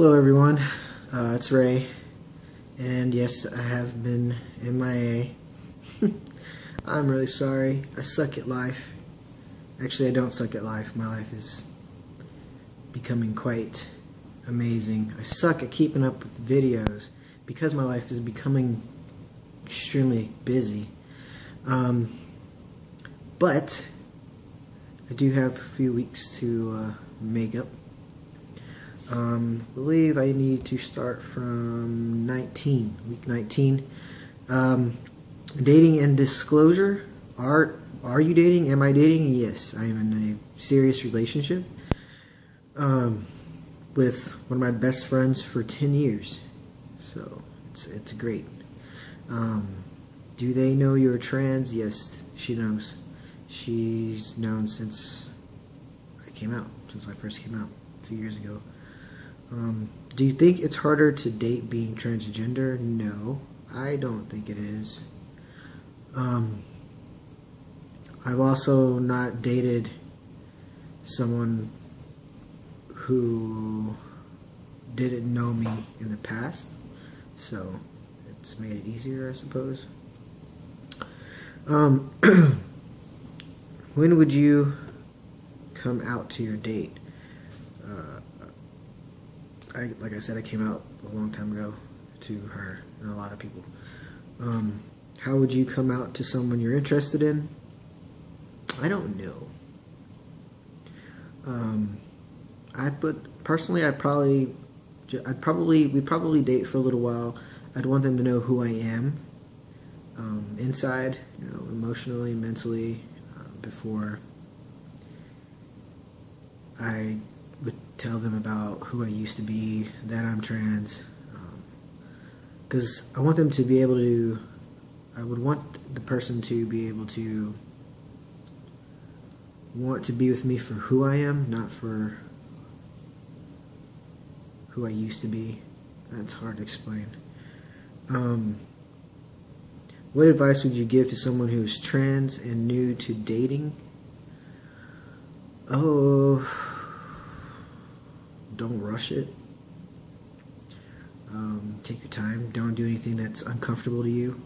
Hello everyone, it's Ray, and yes, I have been MIA. I'm really sorry. I suck at life. Actually, I don't suck at life. My life is becoming quite amazing. I suck at keeping up with videos because my life is becoming extremely busy. But I do have a few weeks to make up. I believe I need to start from week 19. Dating and disclosure. Are you dating? Am I dating? Yes, I am in a serious relationship with one of my best friends for 10 years. So it's great. Do they know you're trans? Yes, she knows. She's known since I first came out a few years ago. Do you think it's harder to date being transgender? No, I don't think it is. I've also not dated someone who didn't know me in the past, so it's made it easier, I suppose. When would you come out to your date? Like I said, I came out a long time ago to her and a lot of people. How would you come out to someone you're interested in? I don't know. We'd probably date for a little while. I'd want them to know who I am, inside, emotionally, mentally, before I would tell them about who I used to be, that I'm trans, because I want them to be able to, I would want the person to be able to want to be with me for who I am, not for who I used to be. That's hard to explain. What advice would you give to someone who's trans and new to dating? Oh, don't rush it. Take your time. Don't do anything that's uncomfortable to you.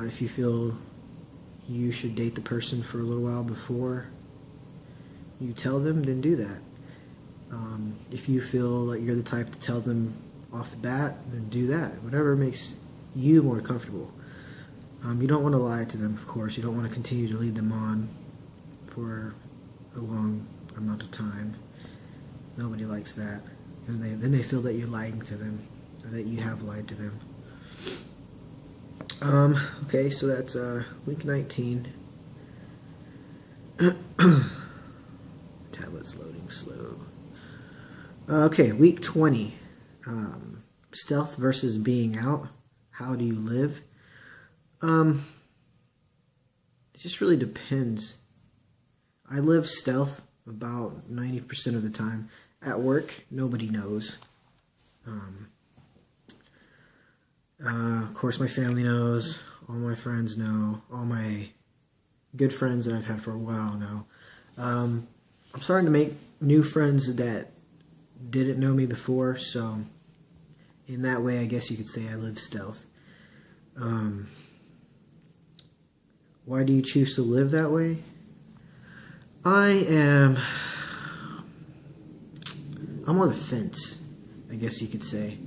If you feel you should date the person for a little while before you tell them, then do that. If you feel like you're the type to tell them off the bat, then do that. Whatever makes you more comfortable. You don't want to lie to them, of course. You don't want to continue to lead them on for a long amount of time. Nobody likes that, because then they feel that you're lying to them, or that you have lied to them. Okay, so that's week 19. Tablet's loading slow. Okay, week 20. Stealth versus being out. How do you live? It just really depends. I live stealth about 90% of the time. At work, nobody knows. Of course, my family knows. All my friends know. All my good friends that I've had for a while know. I'm starting to make new friends that didn't know me before, so in that way, I guess you could say I live stealth. Why do you choose to live that way? I'm on the fence, I guess you could say.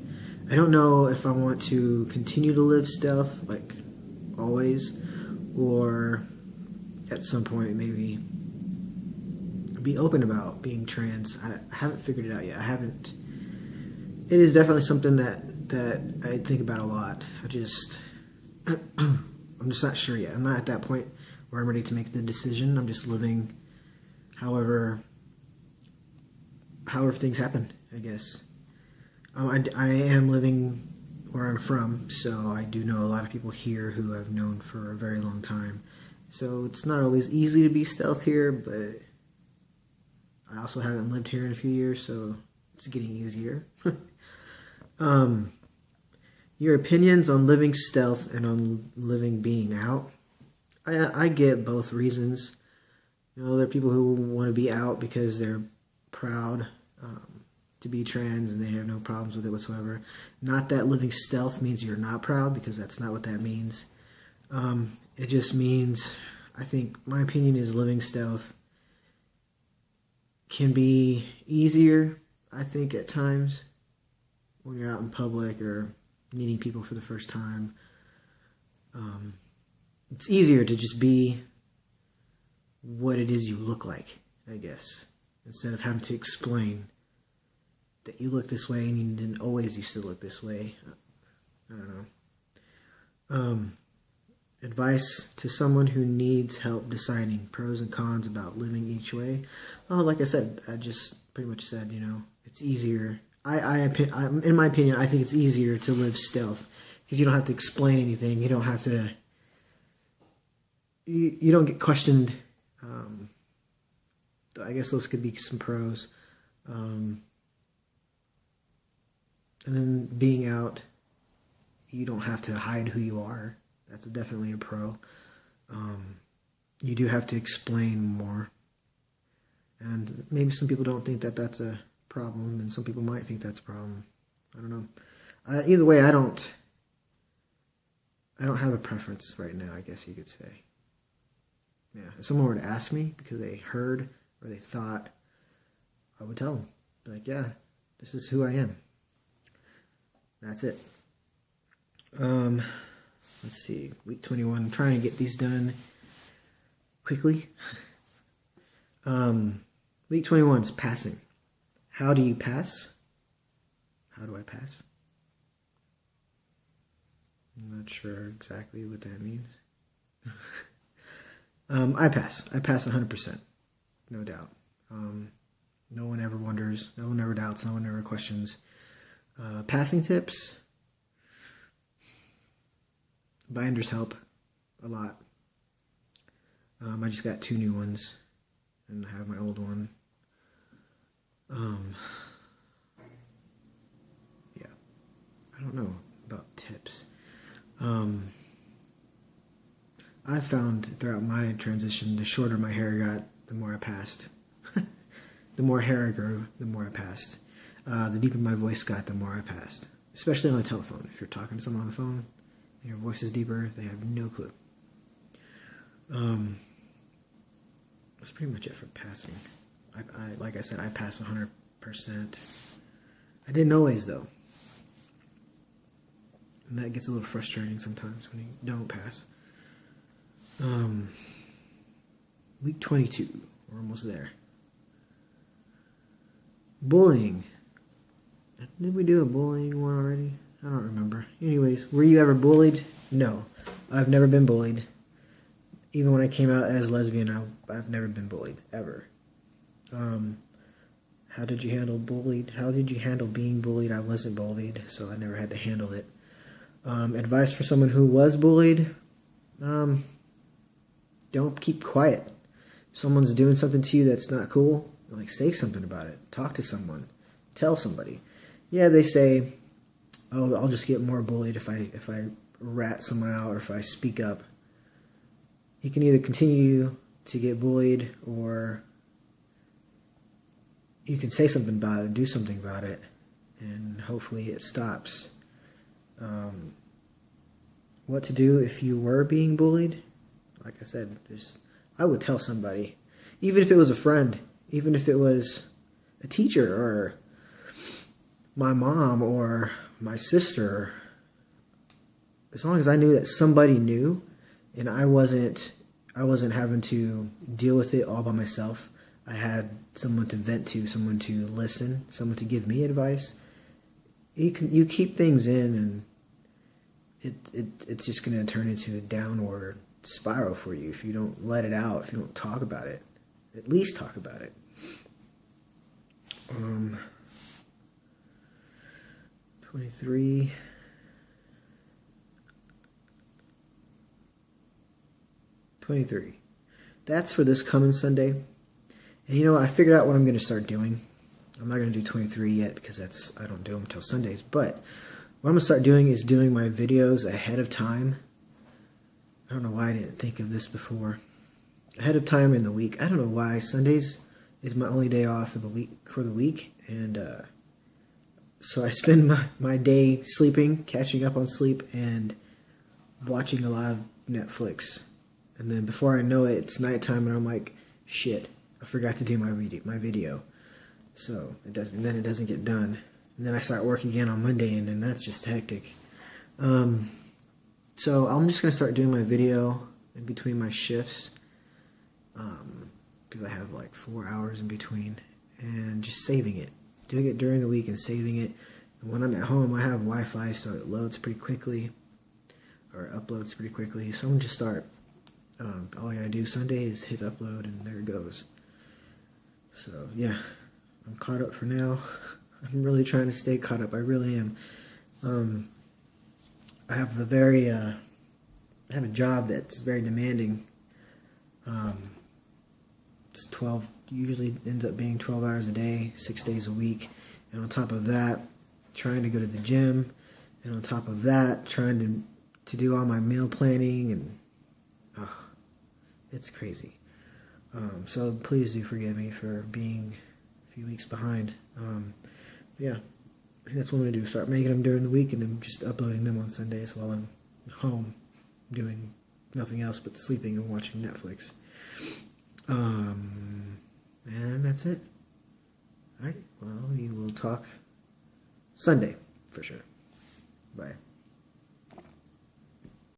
I don't know if I want to continue to live stealth, like always, or at some point maybe be open about being trans. I haven't figured it out yet. It is definitely something that I think about a lot. I'm just not sure yet. I'm not at that point where I'm ready to make the decision. I'm just living however things happen, I guess. I am living where I'm from, so I do know a lot of people here who I've known for a very long time. So it's not always easy to be stealth here, but I also haven't lived here in a few years, so it's getting easier. Your opinions on living stealth and on living being out. I get both reasons. There are people who want to be out because they're proud. to be trans and they have no problems with it whatsoever. Not that living stealth means you're not proud, because that's not what that means. It just means, I think, my opinion is living stealth can be easier, I think, at times when you're out in public or meeting people for the first time. It's easier to just be what it is you look like, I guess, instead of having to explain that you look this way and you didn't always used to look this way. I don't know. Advice to someone who needs help deciding pros and cons about living each way. Oh, like I said, I just pretty much said, it's easier. In my opinion, I think it's easier to live stealth because you don't have to explain anything. You don't have to. You don't get questioned. I guess those could be some pros. And then being out, you don't have to hide who you are. That's definitely a pro. You do have to explain more. And maybe some people don't think that that's a problem, and some people might think that's a problem. I don't know. Either way, I don't have a preference right now, I guess you could say. Yeah, if someone were to ask me because they heard or they thought, I would tell them. Like, yeah, this is who I am. That's it. Let's see, week 21. I'm trying to get these done quickly. Week 21 is passing. How do you pass? How do I pass? I'm not sure exactly what that means. I pass. I pass 100%. No doubt. No one ever wonders. No one ever doubts. No one ever questions. Passing tips. Binders help a lot. I just got 2 new ones, and I have my old one. Yeah, I don't know about tips. I found throughout my transition, the shorter my hair got, the more I passed. The more hair I grew, the more I passed. The deeper my voice got, the more I passed. Especially on the telephone. If you're talking to someone on the phone, and your voice is deeper, they have no clue. That's pretty much it for passing. I like I said, I pass 100%. I didn't always, though. And that gets a little frustrating sometimes when you don't pass. Week 22. We're almost there. Bullying. Did we do a bullying one already? I don't remember. Anyways, were you ever bullied? No. I've never been bullied. Even when I came out as lesbian, I've never been bullied, ever. How did you handle bullied? How did you handle being bullied? I wasn't bullied, so I never had to handle it. Advice for someone who was bullied? Don't keep quiet. If someone's doing something to you that's not cool, like, say something about it. Talk to someone. Tell somebody. Yeah, they say, oh, I'll just get more bullied if I rat someone out or if I speak up. You can either continue to get bullied, or you can say something about it, do something about it, and hopefully it stops. What to do if you were being bullied? Like I said, I would tell somebody. Even if it was a friend, even if it was a teacher or my mom or my sister. As long as I knew that somebody knew and I wasn't having to deal with it all by myself. I had someone to vent to, someone to listen, someone to give me advice. You keep things in, and it's just going to turn into a downward spiral for you if you don't let it out, if you don't talk about it. At least talk about it. 23. That's for this coming Sunday. And I figured out what I'm going to start doing. I'm not going to do 23 yet because I don't do them until Sundays. But what I'm going to start doing is doing my videos ahead of time. I don't know why I didn't think of this before. Ahead of time in the week. I don't know why. Sundays is my only day off of the week, and So I spend my day sleeping, catching up on sleep, and watching a lot of Netflix. And then before I know it, it's nighttime, and I'm like, shit, I forgot to do my video. So then it doesn't get done. And then I start work again on Monday, and then that's just hectic. So I'm just gonna start doing my video in between my shifts, because I have like 4 hours in between, and just saving it, doing it during the week and saving it. And when I'm at home, I have Wi-Fi, so it loads pretty quickly, or uploads pretty quickly. So I'm gonna just start. All I gotta do Sunday is hit upload, and there it goes. So yeah, I'm caught up for now. I'm really trying to stay caught up. I really am. I have a job that's very demanding. It's 12, usually ends up being 12 hours a day, 6 days a week. And on top of that, trying to go to the gym. And on top of that, trying to do all my meal planning. And it's crazy. So please do forgive me for being a few weeks behind. Yeah, that's what I'm going to do. Start making them during the week and then just uploading them on Sundays while I'm home doing nothing else but sleeping and watching Netflix. And that's it. Alright, well, we will talk Sunday for sure. Bye.